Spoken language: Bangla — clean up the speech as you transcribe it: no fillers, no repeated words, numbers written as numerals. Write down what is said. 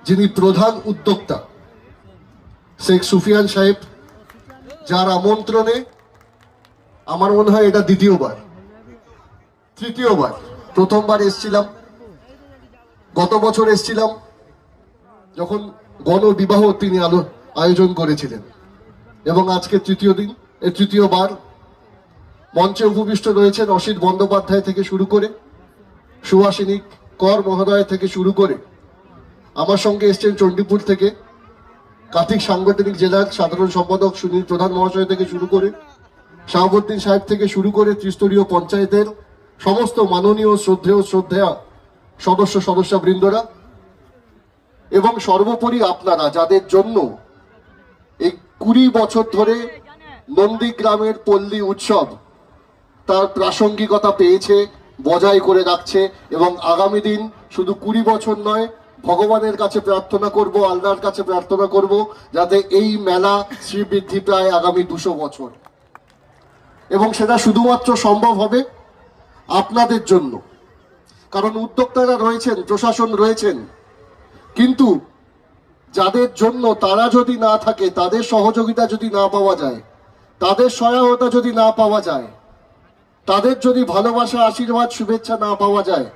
যিনি প্রধান উদ্যোক্তা শেখ সুফিয়ান সাহেব, যার আমন্ত্রণে আমার মনে হয় এটা তৃতীয়বার, প্রথমবার এসছিলাম, গত বছর এসছিলাম যখন গণবিবাহ তিনি আয়োজন করেছিলেন, এবং আজকে তৃতীয়বার মঞ্চে উপবিষ্ট রয়েছেন অসিত বন্দ্যোপাধ্যায় থেকে শুরু করে, সুহাসিনী কর মহোদয় থেকে শুরু করে, আমার সঙ্গে এসছেন চণ্ডীপুর থেকে কার্তিক সাংগঠনিক জেলার সাধারণ সম্পাদক সুনীল প্রধান মহাশয় থেকে শুরু করে, শাহাবুদ্দিন সাহেব থেকে শুরু করে ত্রিস্তরীয় পঞ্চায়েতের সমস্ত মাননীয় শ্রদ্ধেয়া সদস্যবৃন্দরা, এবং সর্বোপরি আপনারা, যাদের জন্য এই 20 বছর ধরে নন্দীগ্রামের পল্লী উৎসব তার প্রাসঙ্গিকতা পেয়েছে, বজায় করে রাখছে, এবং আগামী দিন শুধু 20 বছর নয়, ভগবানের কাছে প্রার্থনা করব, আল্লাহর কাছে প্রার্থনা করব যাতে এই মেলা শ্রীবৃদ্ধি প্রায় আগামী 200 বছর, এবং সেটা শুধুমাত্র সম্ভব হবে আপনাদের জন্য। কারণ উদ্যোক্তারা রয়েছেন, প্রশাসন রয়েছেন, কিন্তু যাদের জন্য তারা যদি না থাকে, তাদের সহযোগিতা যদি না পাওয়া যায়, তাদের সহায়তা যদি না পাওয়া যায়, তাদের যদি ভালোবাসা, আশীর্বাদ, শুভেচ্ছা না পাওয়া যায়,